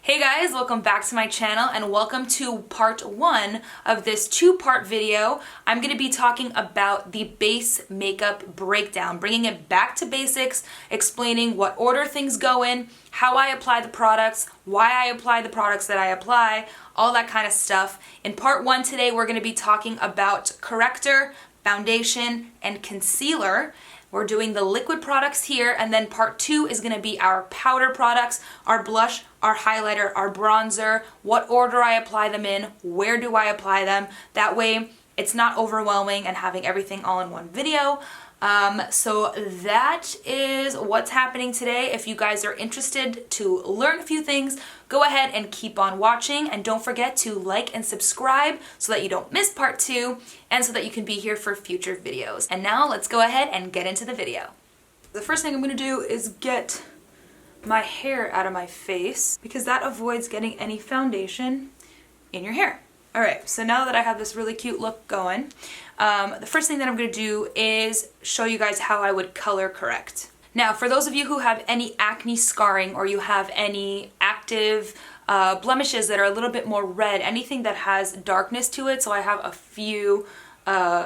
Hey guys, welcome back to my channel and welcome to part one of this two-part video. I'm going to be talking about the base makeup breakdown, bringing it back to basics, explaining what order things go in, how I apply the products, why I apply the products that I apply, all that kind of stuff. In part one today, we're going to be talking about corrector, foundation, and concealer. We're doing the liquid products here, and then part two is going to be our powder products, our blush, our highlighter, our bronzer, what order I apply them in, where do I apply them. That way it's not overwhelming and having everything all in one video. So that is what's happening today. If you guys are interested to learn a few things, go ahead and keep on watching, and don't forget to like and subscribe so that you don't miss part two and so that you can be here for future videos. And now let's go ahead and get into the video. The first thing I'm going to do is get my hair out of my face because that avoids getting any foundation in your hair. Alright, so now that I have this really cute look going, the first thing that I'm going to do is show you guys how I would color correct. Now, for those of you who have any acne scarring or you have any active blemishes that are a little bit more red, anything that has darkness to it, so I have a few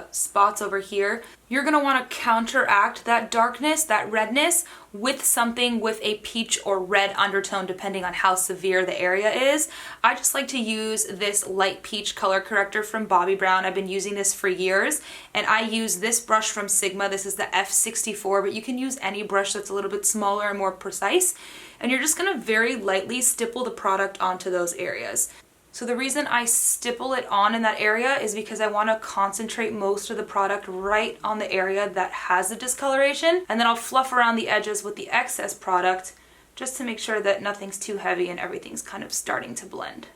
spots over here, you're going to want to counteract that darkness, that redness, with something with a peach or red undertone depending on how severe the area is. I just like to use this light peach color corrector from Bobbi Brown. I've been using this for years, and I use this brush from Sigma. This is the F64, but you can use any brush that's a little bit smaller and more precise, and you're just going to very lightly stipple the product onto those areas. So the reason I stipple it on in that area is because I want to concentrate most of the product right on the area that has the discoloration, and then I'll fluff around the edges with the excess product just to make sure that nothing's too heavy and everything's kind of starting to blend.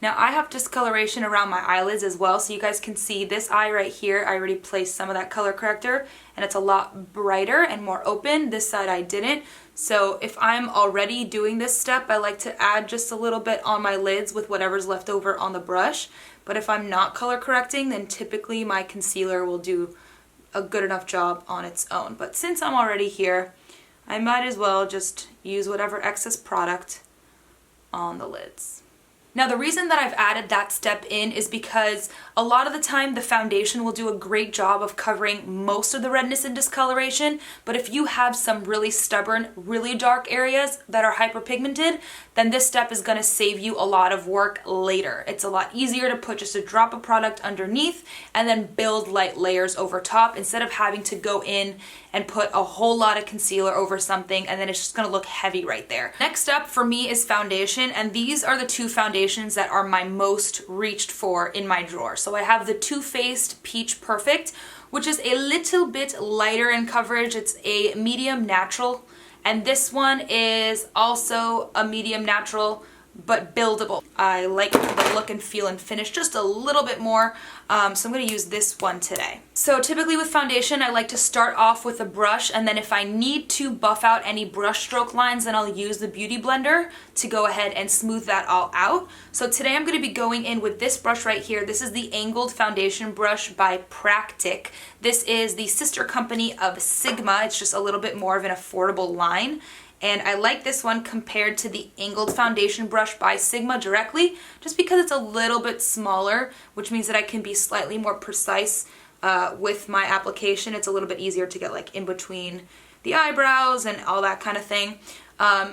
Now I have discoloration around my eyelids as well, so you guys can see this eye right here, I already placed some of that color corrector and it's a lot brighter and more open. This side I didn't. So if I'm already doing this step, I like to add just a little bit on my lids with whatever's left over on the brush. But if I'm not color correcting, then typically my concealer will do a good enough job on its own. But since I'm already here, I might as well just use whatever excess product on the lids. Now the reason that I've added that step in is because a lot of the time the foundation will do a great job of covering most of the redness and discoloration, but if you have some really stubborn, really dark areas that are hyperpigmented, then this step is going to save you a lot of work later. It's a lot easier to put just a drop of product underneath and then build light layers over top instead of having to go in and put a whole lot of concealer over something and then it's just going to look heavy right there. Next up for me is foundation, and these are the two foundations that are my most reached for in my drawer. So I have the Too Faced Peach Perfect, which is a little bit lighter in coverage. It's a medium natural, and this one is also a medium natural but buildable. I like the look and feel and finish just a little bit more, so I'm going to use this one today. So typically with foundation, I like to start off with a brush, and then if I need to buff out any brush stroke lines, then I'll use the Beauty Blender to go ahead and smooth that all out. So today I'm going to be going in with this brush right here. This is the Angled Foundation Brush by Practic. This is the sister company of Sigma. It's just a little bit more of an affordable line. And I like this one compared to the Angled Foundation Brush by Sigma directly, just because it's a little bit smaller, which means that I can be slightly more precise with my application. It's a little bit easier to get like in between the eyebrows and all that kind of thing.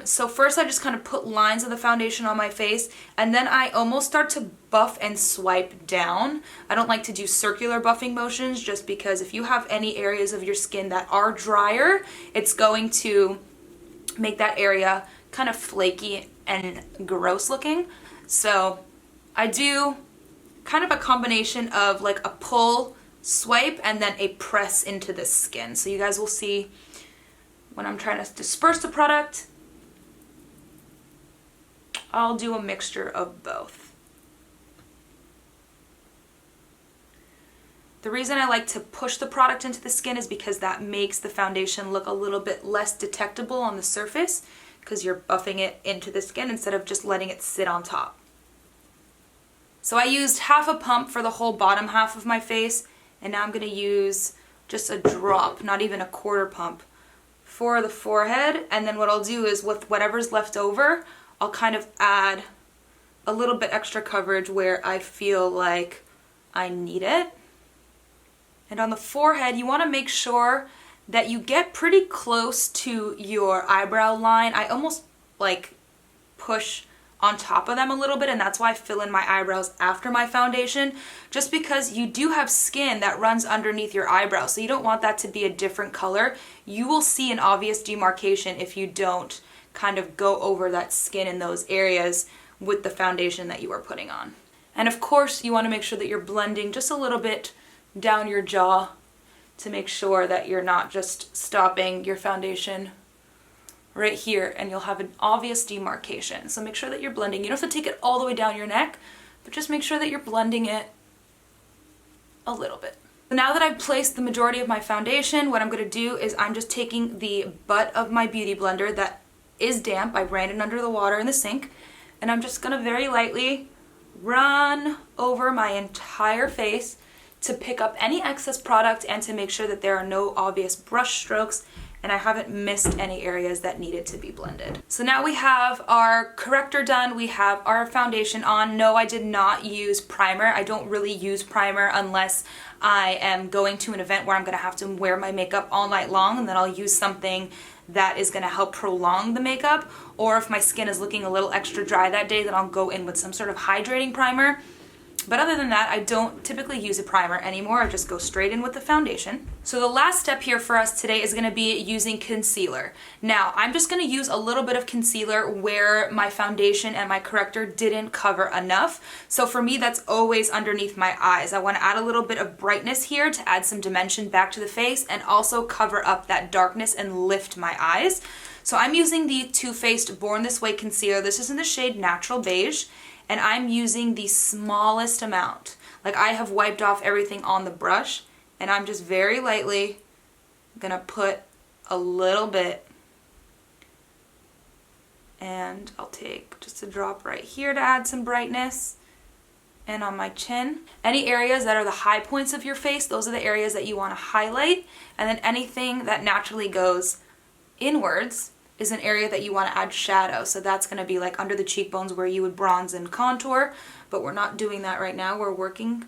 So first I just kind of put lines of the foundation on my face, and then I almost start to buff and swipe down. I don't like to do circular buffing motions just because if you have any areas of your skin that are drier, it's going to make that area kind of flaky and gross looking. So I do kind of a combination of like a pull, swipe, and then a press into the skin. So you guys will see when I'm trying to disperse the product, I'll do a mixture of both. The reason I like to push the product into the skin is because that makes the foundation look a little bit less detectable on the surface, because you're buffing it into the skin instead of just letting it sit on top. So I used half a pump for the whole bottom half of my face, and now I'm going to use just a drop, not even a quarter pump, for the forehead. And then what I'll do is with whatever's left over, I'll kind of add a little bit extra coverage where I feel like I need it. And on the forehead, you want to make sure that you get pretty close to your eyebrow line. I almost like push on top of them a little bit, and that's why I fill in my eyebrows after my foundation, just because you do have skin that runs underneath your eyebrows, so you don't want that to be a different color. You will see an obvious demarcation if you don't kind of go over that skin in those areas with the foundation that you are putting on. And of course, you want to make sure that you're blending just a little bit down your jaw to make sure that you're not just stopping your foundation right here and you'll have an obvious demarcation. So make sure that you're blending. You don't have to take it all the way down your neck, but just make sure that you're blending it a little bit. So now that I've placed the majority of my foundation, what I'm going to do is I'm just taking the butt of my beauty blender that is damp. I ran it under the water in the sink, and I'm just going to very lightly run over my entire face to pick up any excess product and to make sure that there are no obvious brush strokes and I haven't missed any areas that needed to be blended. So now we have our corrector done, we have our foundation on. No, I did not use primer. I don't really use primer unless I am going to an event where I'm gonna have to wear my makeup all night long, and then I'll use something that is gonna help prolong the makeup, or if my skin is looking a little extra dry that day, then I'll go in with some sort of hydrating primer. But other than that, I don't typically use a primer anymore. I just go straight in with the foundation. So the last step here for us today is gonna be using concealer. Now, I'm just gonna use a little bit of concealer where my foundation and my corrector didn't cover enough. So for me, that's always underneath my eyes. I wanna add a little bit of brightness here to add some dimension back to the face and also cover up that darkness and lift my eyes. So I'm using the Too Faced Born This Way concealer. This is in the shade Natural Beige. And I'm using the smallest amount. Like, I have wiped off everything on the brush, and I'm just very lightly gonna put a little bit, and I'll take just a drop right here to add some brightness, and on my chin. Any areas that are the high points of your face, those are the areas that you wanna highlight, and then anything that naturally goes inwards is an area that you want to add shadow. So that's going to be like under the cheekbones where you would bronze and contour, but we're not doing that right now. We're working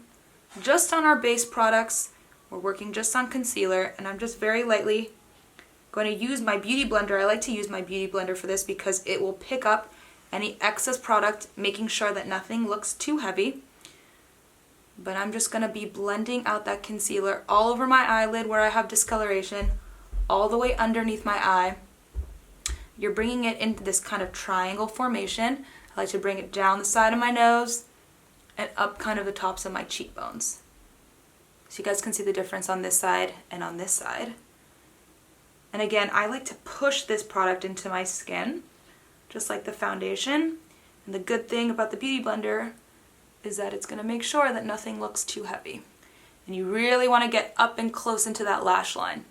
just on our base products. We're working just on concealer, and I'm just very lightly going to use my beauty blender. I like to use my beauty blender for this because it will pick up any excess product, making sure that nothing looks too heavy. But I'm just going to be blending out that concealer all over my eyelid where I have discoloration, all the way underneath my eye. You're bringing it into this kind of triangle formation. I like to bring it down the side of my nose and up kind of the tops of my cheekbones. So you guys can see the difference on this side and on this side. And again, I like to push this product into my skin, just like the foundation. And the good thing about the Beauty Blender is that it's gonna make sure that nothing looks too heavy. And you really wanna get up and close into that lash line.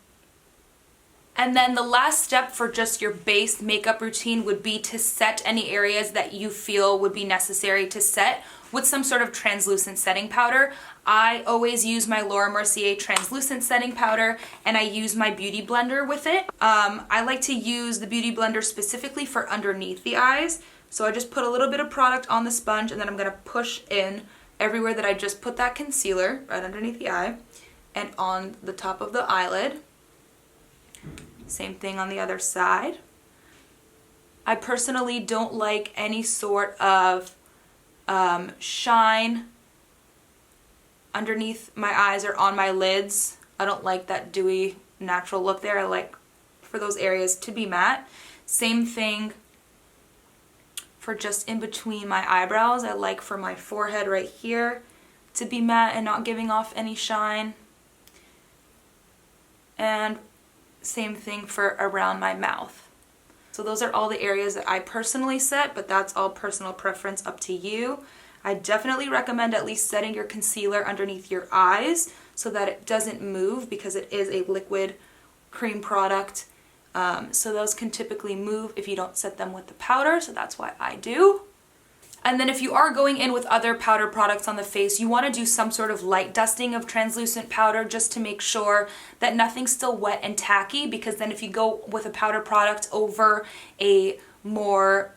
And then the last step for just your base makeup routine would be to set any areas that you feel would be necessary to set with some sort of translucent setting powder. I always use my Laura Mercier translucent setting powder, and I use my Beauty Blender with it. I like to use the Beauty Blender specifically for underneath the eyes. So I just put a little bit of product on the sponge, and then I'm gonna push in everywhere that I just put that concealer, right underneath the eye, and on the top of the eyelid. Same thing on the other side. I personally don't like any sort of shine underneath my eyes or on my lids. I don't like that dewy natural look there. I like for those areas to be matte. Same thing for just in between my eyebrows. I like for my forehead right here to be matte and not giving off any shine. And same thing for around my mouth. So those are all the areas that I personally set, but that's all personal preference, up to you. I definitely recommend at least setting your concealer underneath your eyes so that it doesn't move, because it is a liquid cream product. So those can typically move if you don't set them with the powder, so that's why I do. And then if you are going in with other powder products on the face, you want to do some sort of light dusting of translucent powder just to make sure that nothing's still wet and tacky, because then if you go with a powder product over a more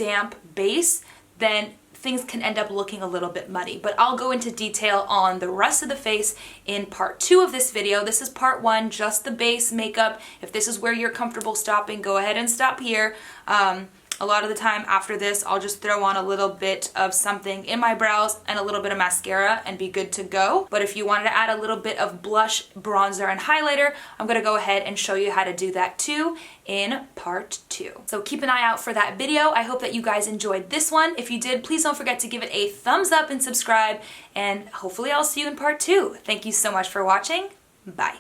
damp base, then things can end up looking a little bit muddy. But I'll go into detail on the rest of the face in part 2 of this video. This is part 1, just the base makeup. If this is where you're comfortable stopping, go ahead and stop here. A lot of the time after this, I'll just throw on a little bit of something in my brows and a little bit of mascara and be good to go. But if you wanted to add a little bit of blush, bronzer, and highlighter, I'm gonna go ahead and show you how to do that too in part 2. So keep an eye out for that video. I hope that you guys enjoyed this one. If you did, please don't forget to give it a thumbs up and subscribe, and hopefully I'll see you in part 2. Thank you so much for watching. Bye.